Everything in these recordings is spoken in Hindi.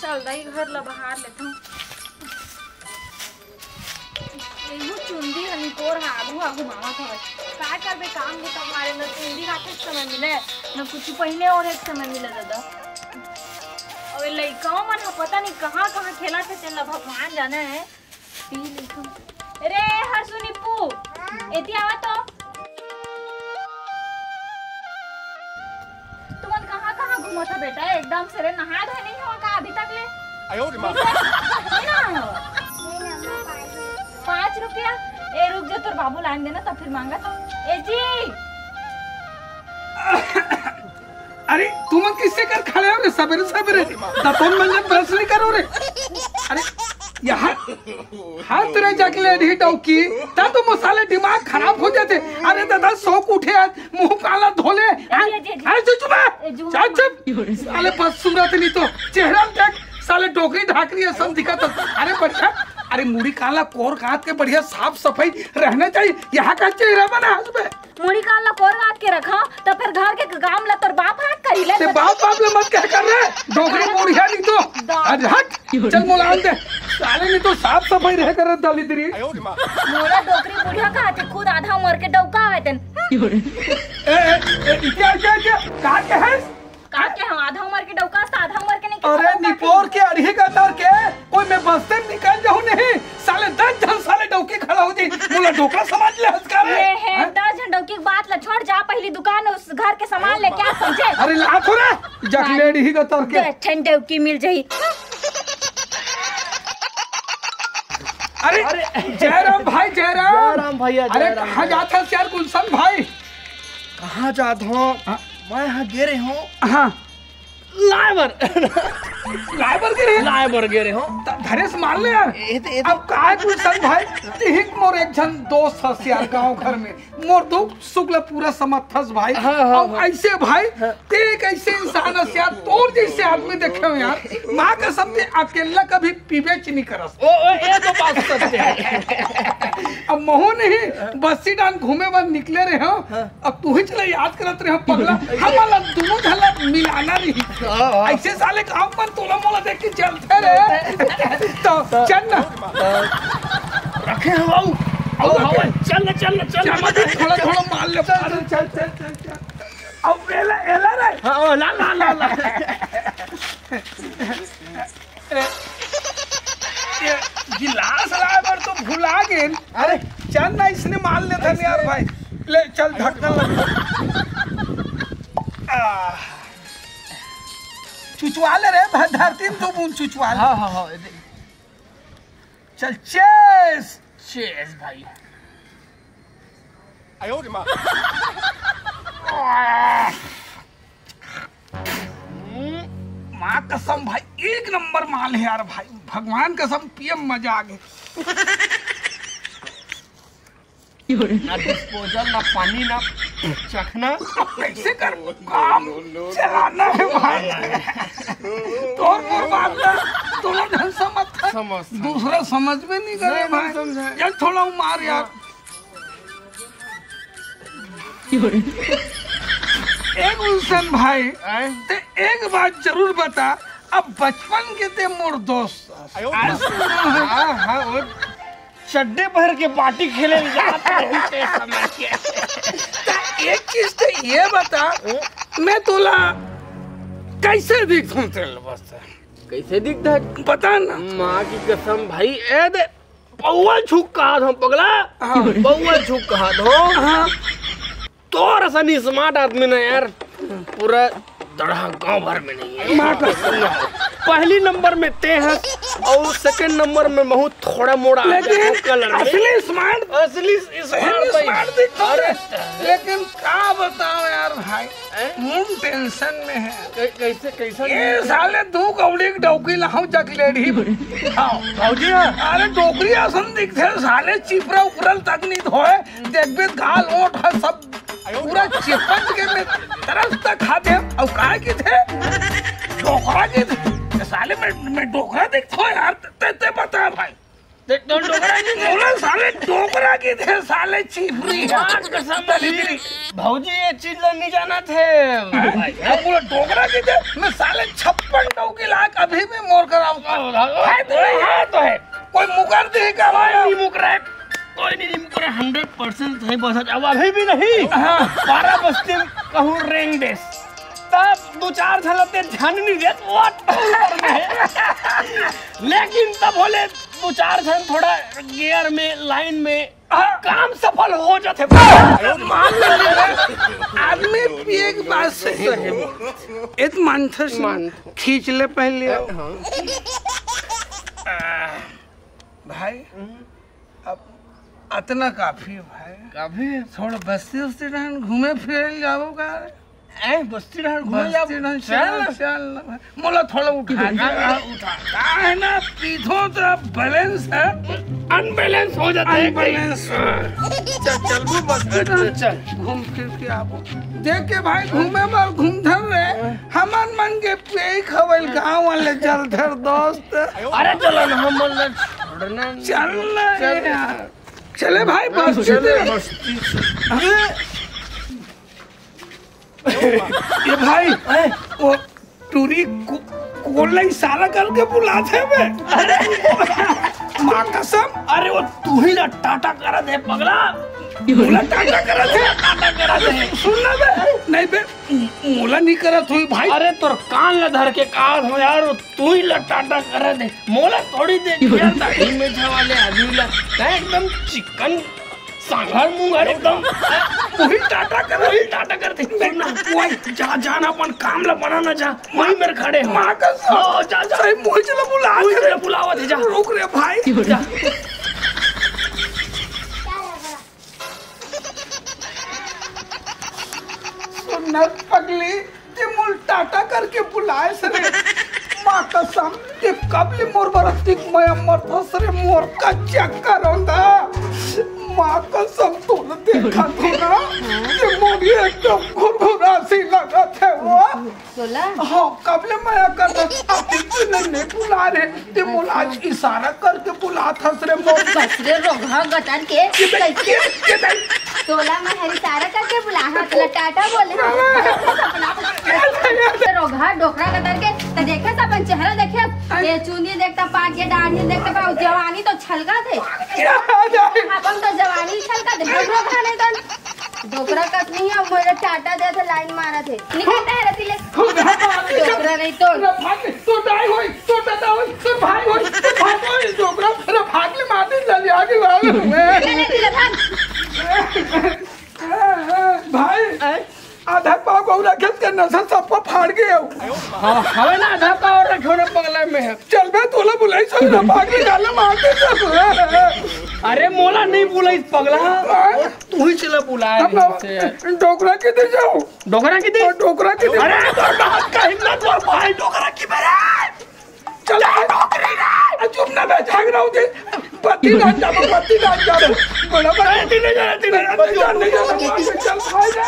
चल रही घर ला बाहर लेता हूँ। एगो चुंदी हनी कोर आगू आगू मामा था का करबे काम भी तो हमारे न चुंदी राखे समय मिले न कुछ पहले और एक समय मिले दादा। और लइकाओं मन पता नहीं कहाँ खेला थे चल भगवान जाने है। पी लिखो रे हर्षु निप्पू एती आवा तो तुमन कहाँ घूमा था बेटा एकदम से रे नहा धोए नहीं हुआ का अभी तक ले? आयो रे मां 5 रुपया ए रुक जा तोर बाबू लाइन देना तब फिर मांगा तो ए जी। अरे तुम किससे कर खड़े हो रे सवेरे सवेरे दतोन मंजन ब्रश नहीं करो रे। अरे यहाँ हाथ रे जगले ढी डौकी ता तो मसाले दिमाग खराब हो जाते। अरे दादा शौक उठे आज मुंह काला धोले अरे चुप साले बस सूरत नहीं तो चेहरा देख साले डोकरी ढाकरी है सब दिखा। अरे बढ़िया अरे मुड़ी काला कोर काट के बढ़िया साफ सफाई रहना चाहिए। यहाँ का चेहरा बना हसबे मुड़ी काला कोर काट के रखा तो फिर घर के काम ला तोर बाप हाथ करी ले। ते बाप ले मत क्या कर रहे डोकरी बुढ़िया नहीं तो आज हट चल मोलान दे साले नहीं तो साफ सफाई रह कर डाली तेरी मोला डोकरी बुढ़िया का खुद आधा उम्र के डौका है तन क्या काट के है काट के हम आधा उम्र के डौका आधा उम्र के नहीं। अरे निपोर के अड़ही का तार के कोई मैं बसते निकल जाऊं नहीं साले 10 जन साले डौके खड़ा हो जाए मोला डोका समझ ले हंसका है 10 जन डौके की बात ला छोड़ जा पहली दुकान उस घर के सामान ले क्या समझे। अरे लाखों रे जकलेड़ी का तार के ठंडे डौकी मिल जाई। अरे जयराम भाई जयराम भैया अरे कहाँ जाता है यार गुलशन भाई? कहाँ जाता हूँ मैं यहाँ गिरे हूँ। हाँ लाइबर गिरे हूँ घरे से मान ले यार। अब काय गुलशन भाई तिहिक मोर एक जन दोस्त हस यार गांव घर में मोर दुख सुख ला पूरा समर्थस भाई। अब ऐसे भाई ते एक ऐसे इंसान हस यार तोर जैसे आदमी देखे हो यार माँ का सबने अकेला कभी पीबे नहीं करस। ये तो बात सच है। अब महू नहीं बस्सी डान घूमे बाद निकले रहे हो अब तू ही चला याद करत रहे हो पगला हमारा दोनों झला मिलाना नहीं ऐसे साले काम पर तोला मोला देख के चलते रहे तो चल ना रखे हम चल थोड़ा मार ले चल अब एला रे हां ला ये गिलास लाए पर तो भुला गेल। अरे चल ना इसने मार ले था यार भाई ले चल ढक्कन चुचवा ले रे धरती में तो बूंद चुचवा ले। हाँ चल चेस भाई। आयो रे मां माँ कसम भाई एक नंबर माल है यार भाई भगवान कसम पीएम मजा आ गए। ना डिस्पोजल ना पानी ना चखना कैसे कर काम चलाना है भाई तोर मोर बात ना तोला ढंग समझ दूसरा समझ में नहीं करे भाई यार थोड़ा मार यार। एक गुलशन भाई ते एक बात जरूर बता अब बचपन के ते मोर दोस्त हाँ चड्डे पहर के पार्टी खेले जाते समय के। एक चीज तो ये बता मैं तोला कैसे दिखता हूँ कैसे दिखता है बता ना। माँ की कसम भाई ए दे पौवा छुक कहा था पगला पौवा छुक कहा था तो रसनी स्मार्ट आदमी ना यार पूरा दड़ा गांव भर में नहीं है। पहली नंबर में ते है और सेकंड नंबर में महू थोड़ा मोड़ा कलर असली स्मार्ट दिखता है। लेकिन क्या बताओ यार भाई हम टेंशन में है। कैसे ये साले दो कौड़ी की डौकी लाऊं जकलेड़ी भाजी अरे डोकरी आसन दिखते साले चिपरा उपरल तक नहीं धोए देखबे गाल ओठ है सब पूरा चिपक के में तरफ तक खाते और काय की थे डोकरा की थे साले में डोकरा देखता हूँ यार ते बता भाई तो डोकरा की थे मोला साले डोकरा की थे साले चिपरी बात कसम दलीली भौजी ये चीज नहीं जाना थे मोला डोकरा की थे मैं साले 56 डौकी लाख अभी भी मोर कराऊं है तो नहीं है तो है कोई मुकर दे का नहीं मुक रहा है कोई नहीं मुक रहा 100% सही बस अब अभी भी नहीं हाँ 12 बस्ती कहूँ रेंग देश तब 2-4 झलते ध्यान नहीं देत व्हाट लेकिन तब बोले 2-4 झन थोड़ा गियर में लाइन में काम सफल हो जाते मान आदमी एक बात सही एक मानथस खींच ले पहले भाई अब इतना काफी है भाई काफी थोड़ा बस्ती उस्ती रहन घूमे फिरे जाओ का बस्ती रहन घूमे जा चल मोला थोड़ा उठा है ना पीठों तो बैलेंस है अनबैलेंस हो जाता है अनबैलेंस चल वो बस्ती रहन चल घूम फिर के आओ देख के भाई घूमे बार घूमधर रहे हमार मन के पे खवल गांव वाले जलधर दोस्त अरे चलो ना हम छोड़ना चल चले भाई बस्ती ये भाई वो टूरी को इशारा करके बुलाते वे अरे माँ कसम अरे वो तू ही ना टाटा करा दे पगला मोला टाटा करा दे सुनना बे नहीं बे मोला नहीं करा तू भाई अरे तोर कान ला धर के काट हो यार वो तू ही ला टाटा करा दे मोला थोड़ी दे यार दाढ़ी में वाले आदमी ला एकदम चिकन सांघर मुंगर एकदम वही टाटा करते ना वही जा जाना अपन काम ला बनाना जा वही मेरे खड़े हो माँ कसम जा जा मुझे चलो बुलावा थे जा रुक रे भाई जा नर पगली ते मुल टाटा करके बुलाए सरे माँ कसम ते कबली मोर बरती मैं मरता सरे मोर का चक्कर होंदा माँ कसम तो देखा तो ना ये मोरी एकदम घुरघुरा सी लगा थे वो बोला हाँ कबले मैं कर नहीं बुला रहे ते मुल आज इशारा करके बुला था सरे मोर बसरे रोगा गटर के तोला में हरी सारा करके बुला हाँ तोला टाटा बोले रोगा डोकरा गटर के तो देखे सब अपन चेहरा देखे ये चुनी देखता पाक ये दाढ़ी देखता पा जवानी तो छलका थे अपन तो जवानी छलका थे डोकरा नहीं तो डोकरा कट नहीं है मेरे टाटा दे थे लाइन मारा थे निकलता है रतीले डोकरा नहीं तो डाई होई तो दादा होई तो भाई होई तो भाग होई डोकरा अरे भाग ले मारने चली आगे भाई आधा पाव को रखत के नसा सबको फाड़ गए हवे ना आधा पाव रखो ना पगला में चल बे तोला बुलाई सब ना भाग ले डाले मारते सब अरे मोला नहीं बुलाई पगला तू ही चला बुलाया डोकरा किधर जाओ डोकरा किधर अरे तो डाक का हिम्मत और भाई डोकरा की मेरे चल डोकरी रे चुप ना मैं भाग रहा हूं पति ना जा बड़ा बड़ा नहीं जा चल भाई रे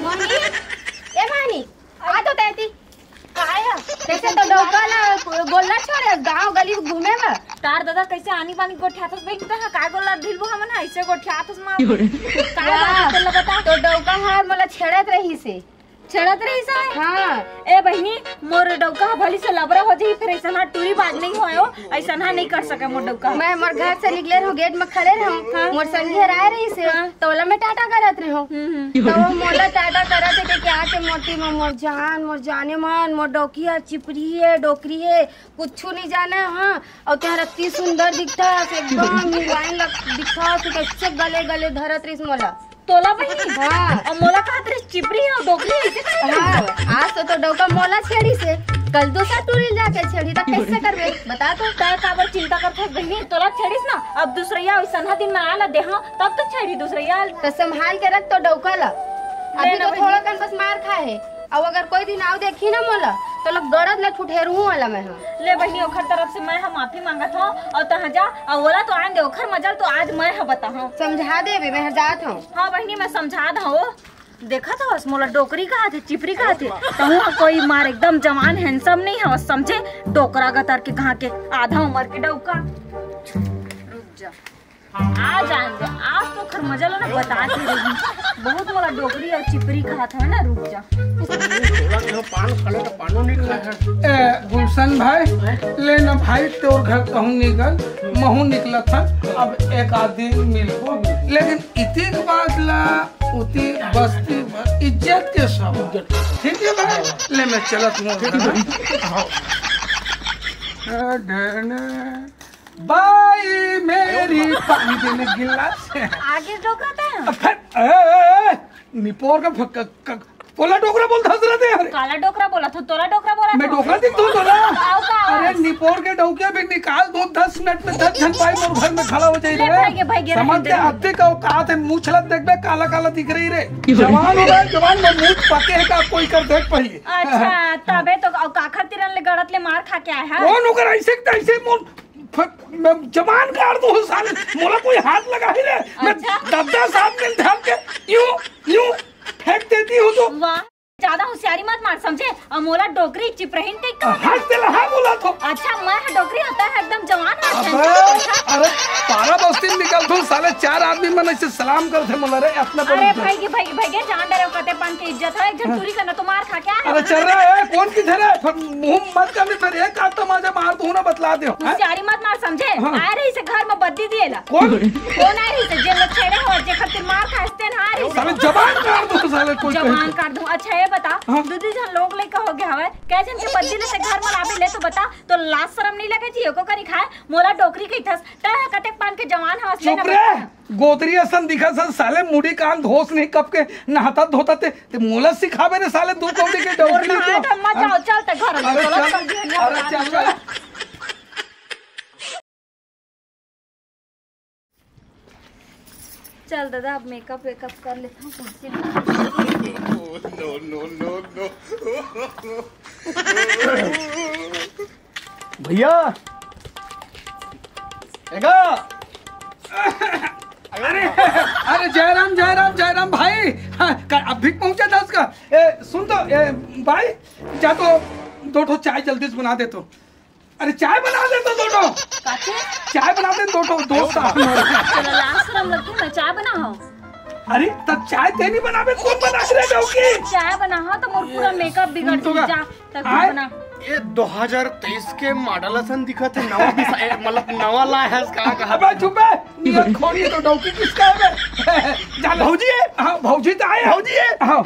मम्मी ए मानी आ तो तैती आया कैसे तो डोकाला गोल्ला छोड़े गांव गली घूमे में तार दादा कैसे आनी पानी गोठ्यातच बैठ का काय गोल्ला ढिलबो हमन ऐसे गोठ्यातच मा काय बात चल बता तो डोका हा मला छेड़त रही से छेड़त रही सा हाँ ए बहनी मोर डौका भली से लबरा हो जाई फिर ऐसा ना टूरी बाज नहीं होयो ऐसा ना नहीं कर सके मोर डौका मैं मोर घर से निकले रहो गेट में खड़े रहो मोर संगे राय रही से तोला में टाटा करत रहो तो वो मोला टाटा करत है कि क्या के मोटी में मोर जाने मन मोर डोकी चिपरी है डोकरी है कुछ नहीं जाने हां और तेरा इतनी सुंदर दिखता है एकदम हीरोइन दिखता है कैसे गले गले धरत रही मोला तोला बहनी हाँ और मोला खात रही चिपरी और डोकरी ऐसे हाँ आज तो डोका मोला छेड़ी से कल दूसरा टूरी जाके छेड़ी तो कैसे करबे बता तो तय काबर चिंता करथस बहनी तोला छेड़ीस ना अब दूसरैया वैसा दिन में आला देहा तब तो छेड़ी दूसरैया तो संभाल के रख तो डोका ला अभी तो थोड़ा कन बस मार खाए है अब अगर कोई दिन आओ देखी ना मोला तो लग गरज ले ठुठेरू वाला मैं हां ले बहनी ओखर तरफ से मैं माफी मांगत हूं और तहां जा और बोला तो आन दे ओखर मजल तो आज मैं बता हूं समझा दे मैं जात हूं हां बहनी मैं समझा दहूं देखा था मोला डोकरी कहा थे चिपरी कहा थे कहूँ कोई मार एकदम जवान हैंडसम नहीं है समझे डोकरा गतर के कहा के आधा उम्र के डौका रुक जा आ जान दे आज तो खर मजा लो ना बता के रही बहुत मोला डोकरी और चिपरी कहा था ना रुक जा गुलशन भाई ले ना भाई तोर घर कहूँ निकल महू निकला था अब एक आदमी मिलको लेकिन इतनी बात ला उती बस्ती इज्जत के सब ठीक है भाई ले मैं चलत बाई मेरी पानी देने गिलास आगे डोकराता है फिर निपोर का पोला डोकरा बोलता हंस यार काला डोकरा बोला था तोला डोकरा बोला मैं डोकरा दिख दो तोला अरे निपोर के डोकिया भी निकाल दो 10 मिनट में 10 जन पाई मोर घर में खड़ा हो जाई रे समझ के हत्ते का औकात है मुंह छलत देख बे काला काला दिख रही रे जवान हो रहा जवान में मुंह पके है का कोई कर देख पहले अच्छा तबे तो काखर तिरन ले गड़त ले मार खा के आया है कौन होकर ऐसे तैसे मोर मैं जवान काट दो साले मोला कोई हाथ लगा ही रे मैं दद्दा साहब मिल ढाल के यूं फेंक देती हूँ तो वाह ज्यादा होशियारी मत मार समझे अमोला डोकरी चिपरहिन टे हाथ तेला हाँ बोला तो अच्छा मैं डोकरी होता है एकदम जवान अरे पारा बस्ती निकल दो साले 4 आदमी मन ऐसे सलाम करते मोला रे अपना अरे भाई के जान डरे कते पान के इज्जत है एक जन चोरी करना तो मार खा क्या अरे चल रहा है कौन किधर है फिर मुंह मत करनी फिर एक आता मजा मार तू ना बतला दे होशियारी मत मार समझे आ रही से घर में बद्दी दिएला कौन आ रही से जे लोग छेड़े हो जे खातिर मार खास्ते ना आ रही साले जवान काट दो साले कोई जवान काट दूं अच्छा ये बता दूधी जन लोग लेके हो गया हवे कैसे के बद्दी ले से घर में लाबे ले तो बता तो लाज शर्म नहीं लगे जी एको करी खाए मोला डोकरी के थस ता कते पान के जवान हवस ले ना गोदरी असन दिखा सन साले मुड़ी कान धोस नहीं कब के नहाता धोता ते मोला सिखावे रे साले दू कौड़ी के डोकरी तो मत जाओ चल ते घर में चलो अरे चल चल दादा अब मेकअप वेकअप कर लेता हूँ भैया अरे जयराम भाई अब भी पहुंचा था उसका सुन तो भाई जा तो 2 ठो चाय जल्दी से बना दे तो अरे चाय बना दे तो 2 ठो चाय बना दे 2 ठो दोस्त मैं चाय बनाऊं अरे तब चाय तेनी बनावे कौन बना के दोगी चाय बनाओ तो मोर पूरा मेकअप बिगड़ जा तक बना ये 2023 के मॉडल असन दिखत है नवा मतलब नवा ला है का कहा अबे चुप है नियत खोली तो डौकी किसका है जान भौजी है हां भौजी तो आए भौजी है हां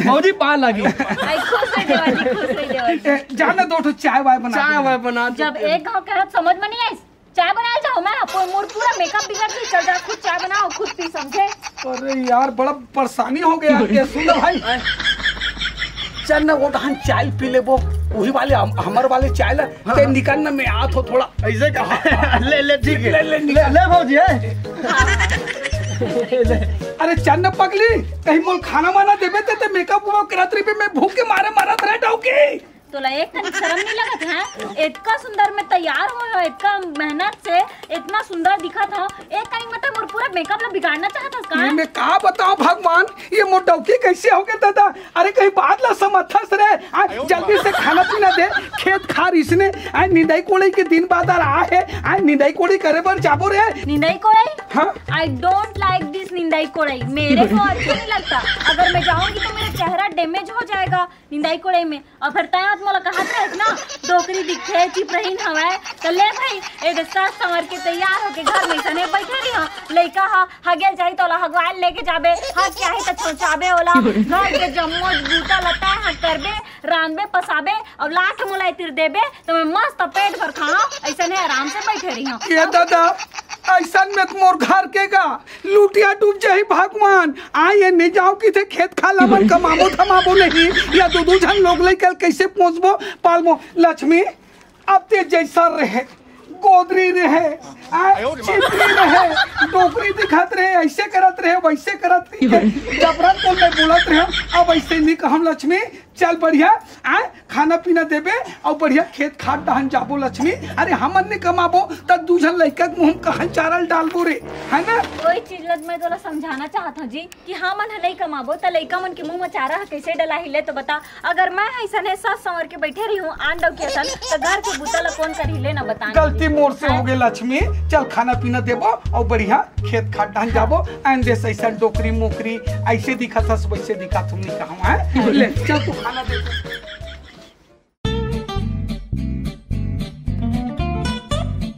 भौजी पा लगी आई खुश है देवाजी जाना 2 ठो चाय वाय बना जब एक गांव के हाथ समझ में नहीं आई चाय बनाए जाओ मैं मोर पूरा मेकअप बिगड़ गई चल जा खुद चाय बनाओ खुद पी समझे अरे यार बड़ा परेशानी हो गया ये सुन भाई चल ना वो हम चाय पी ले वो वही वाले हमारे वाले चाय ला ते निकालना में आ तो थोड़ा ऐसे का ले ठीक है ले भौजी अरे चल ना पगली कहीं मोल खाना वाना देबे ते मेकअप करत रही मैं भूख के मारे मारत रह डौकी तोला एक तनिक शर्म नहीं लगत है इतना सुंदर में तैयार हो इतना मेहनत से इतना सुंदर दिखा था एक कहीं मतलब मोर पूरा मेकअप ला बिगाड़ना चाहता का मैं का बताऊं भगवान ये मोर डौकी कैसे हो गया दादा अरे कहीं बात ला समर्थस रे जल्दी से खाना पीना दे खेत खार इसने आ निंदाई कोड़ी के दिन बाद आ रहा है आ निंदाई कोड़ी करे पर जाबो रे निंदाई कोड़ी हां आई डोंट लाइक दिस निंदाई कोड़ी मेरे को अच्छा नहीं लगता अगर मैं जाऊंगी तो मेरा चेहरा डैमेज हो जाएगा निंदाई कोड़ी में और फिर तय मोला कहा था ना डोकरी दिखे चिपरहिन हवाए तो ले भाई ए दस्ता संवर के तैयार होके घर में सने बैठे रही हो लइका हा गेल जाई तो ला हगवाल लेके जाबे हा क्या है त छोचाबे ओला घर के जम्मो बूटा लता हा करबे रांबे पसाबे और लाख मोला तिर देबे तो मैं मस्त पेट भर खाओ ऐसा नहीं आराम से बैठे रही हूं ये दादा ऐसा में मोर घर के का लूटिया डूब जाही भगवान आए नहीं जाओ कि थे खेत खाला मन कमाबो थमाबो नहीं या दो जन लोग लेकर कैसे पहुंचबो पालमो लक्ष्मी अब ते जैसा रहे गोदरी रहे चिपरी रहे डोकरी दिखत रहे ऐसे करत रहे वैसे करत रहे जबरन तो मैं बोलत रहे अब ऐसे नहीं कहम लक्ष्मी चल बढ़िया आ खाना पीना देबे और बढ़िया खेत खाद दहन जाबो लक्ष्मी। अरे हमन ने कमाबो त दूजन लइका के मुंह कहां चारल डालबो रे, है ना? कोई चीज लग मैं तोला समझाना चाहत हूं जी कि हाँ मन नहीं कमाबो त लइका मन के मुंह में चारा कैसे डला हिले तो बता। अगर मैं ऐसा है सस संवर के बैठे रही हूं आन दो के असन त घर के बुतल कौन कर हिले ना बता। गलती मोर से हो गई लक्ष्मी। चल खाना पीना देबो और बढ़िया खेत खाद दहन जाबो। एंड देस ऐसा डोकरी मोकरी ऐसे दिखा था वैसे दिखा तुमने कहा है। ले चल तू खाना दे।